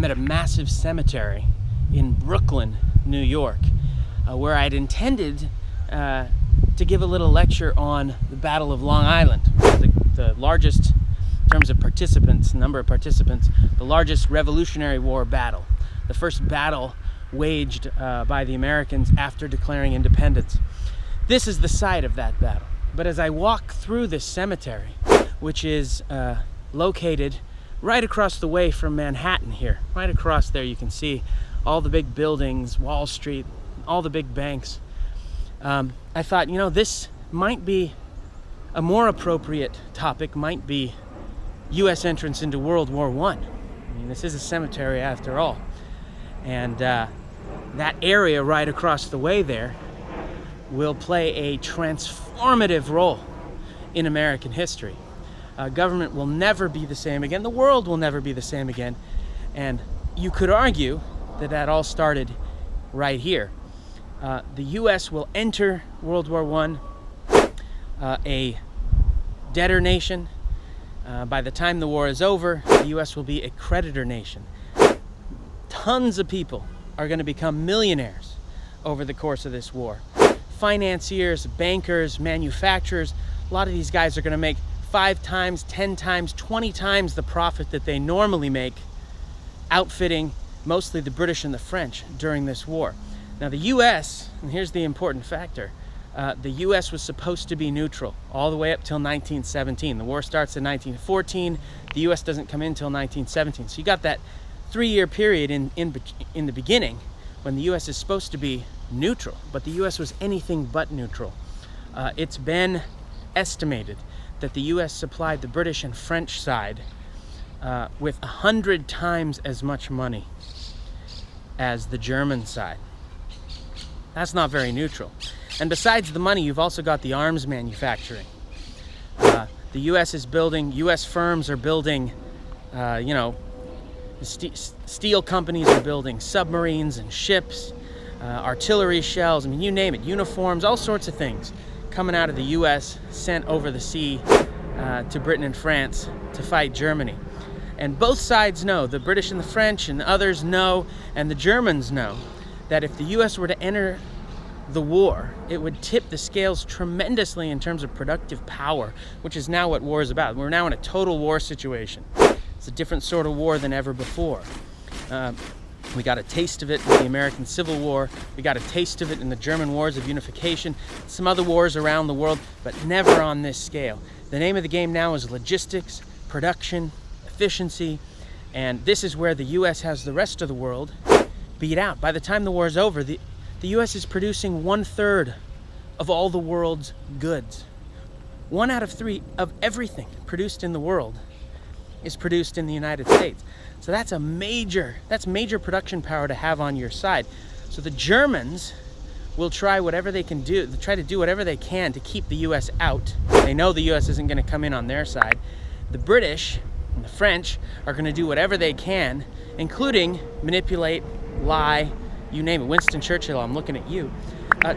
I'm at a massive cemetery in Brooklyn, New York, where I'd intended to give a little lecture on the Battle of Long Island, the largest, in terms of participants, number of participants, the largest Revolutionary War battle, the first battle waged by the Americans after declaring independence. This is the site of that battle. But as I walk through this cemetery, which is located right across the way from Manhattan here, right across there you can see all the big buildings, Wall Street, all the big banks. I thought, you know, this might be a more appropriate topic, might be U.S. entrance into World War I. I mean, this is a cemetery after all. And that area right across the way there will play a transformative role in American history. Government will never be the same again. The world will never be the same again. And you could argue that that all started right here. The U.S. will enter World War I a debtor nation. By the time the war is over, the U.S. will be a creditor nation. Tons of people are going to become millionaires over the course of this war. Financiers, bankers, manufacturers, a lot of these guys are going to make 5 times, 10 times, 20 times the profit that they normally make outfitting mostly the British and the French during this war. Now the U.S., and here's the important factor, the U.S. was supposed to be neutral all the way up till 1917. The war starts in 1914. The U.S. doesn't come in until 1917. So you got that 3-year period in the beginning when the U.S. is supposed to be neutral, but the U.S. was anything but neutral. It's been estimated that the U.S. supplied the British and French side with 100 times as much money as the German side. That's not very neutral. And besides the money, you've also got the arms manufacturing. The U.S. is building, U.S. firms are building, steel companies are building submarines and ships, artillery shells, I mean, you name it, uniforms, all sorts of things coming out of the U.S., sent over the sea to Britain and France to fight Germany. And both sides know, the British and the French and others know, and the Germans know, that if the U.S. were to enter the war, it would tip the scales tremendously in terms of productive power, which is now what war is about. We're now in a total war situation. It's a different sort of war than ever before. We got a taste of it in the American Civil War. We got a taste of it in the German Wars of Unification, some other wars around the world, but never on this scale. The name of the game now is logistics, production, efficiency, and this is where the U.S. has the rest of the world beat out. By the time the war is over, the U.S. is producing 1/3 of all the world's goods. 1 out of 3 of everything produced in the world is produced in the United States. So that's major production power to have on your side. So the Germans will try whatever they can do, try to do whatever they can to keep the U.S. out. They know the U.S. isn't going to come in on their side. The British and the French are going to do whatever they can, including manipulate, lie, you name it. Winston Churchill, I'm looking at you,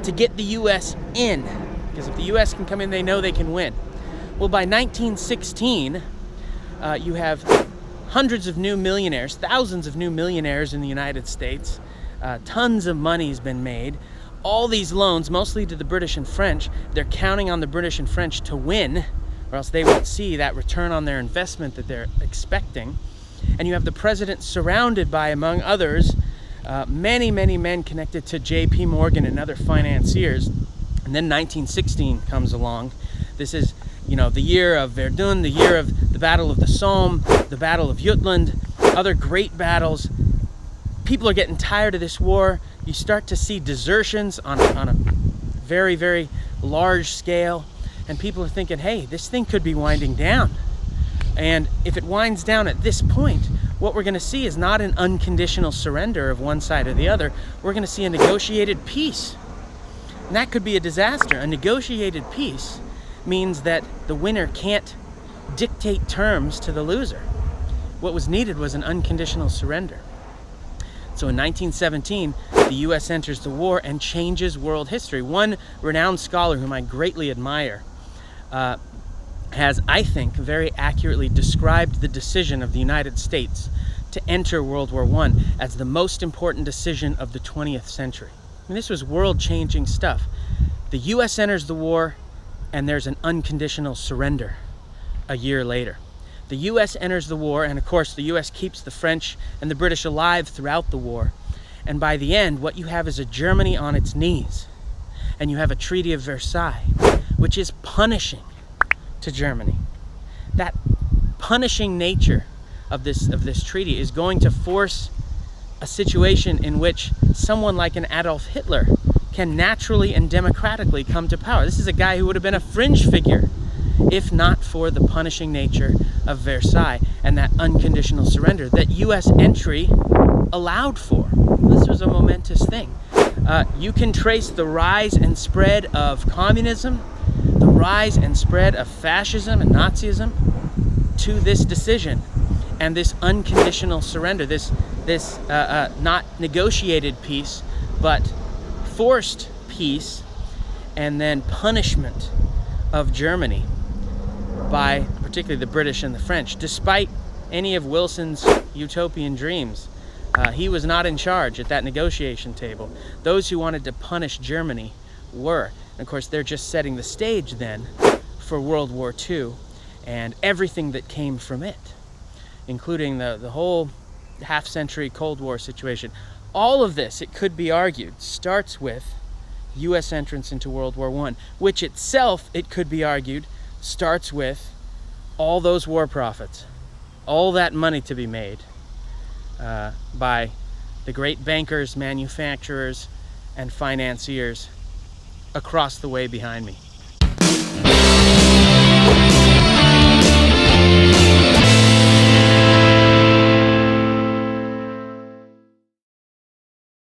to get the U.S. in. Because if the U.S. can come in, they know they can win. Well, by 1916, you have hundreds of new millionaires, thousands of new millionaires in the United States. Tons of money's been made. All these loans, mostly to the British and French, they're counting on the British and French to win, or else they won't see that return on their investment that they're expecting. And you have the president surrounded by, among others, many, many men connected to J.P. Morgan and other financiers. And then 1916 comes along. This is, the year of Verdun, the year of the Battle of the Somme, the Battle of Jutland, other great battles. People are getting tired of this war. You start to see desertions on a very, very large scale. And people are thinking, hey, this thing could be winding down. And if it winds down at this point, what we're going to see is not an unconditional surrender of one side or the other. We're going to see a negotiated peace. And that could be a disaster. A negotiated peace means that the winner can't dictate terms to the loser. What was needed was an unconditional surrender. So in 1917, the U.S. enters the war and changes world history. One renowned scholar whom I greatly admire has, I think, very accurately described the decision of the United States to enter World War I as the most important decision of the 20th century. I mean, this was world-changing stuff. The US enters the war, and there's an unconditional surrender a year later. The US enters the war, and of course the US keeps the French and the British alive throughout the war. And by the end, what you have is a Germany on its knees. And you have a Treaty of Versailles, which is punishing to Germany. That punishing nature of this treaty is going to force a situation in which someone like an Adolf Hitler can naturally and democratically come to power. This is a guy who would have been a fringe figure if not for the punishing nature of Versailles and that unconditional surrender that US entry allowed for. This was a momentous thing. You can trace the rise and spread of communism, the rise and spread of fascism and Nazism to this decision and this unconditional surrender, this not negotiated peace, but forced peace and then punishment of Germany by particularly the British and the French. Despite any of Wilson's utopian dreams, he was not in charge at that negotiation table. Those who wanted to punish Germany were. And of course, they're just setting the stage then for World War II and everything that came from it, including the whole half-century Cold War situation. All of this, it could be argued, starts with US entrance into World War I, which itself, it could be argued, starts with all those war profits, all that money to be made by the great bankers, manufacturers, and financiers across the way behind me.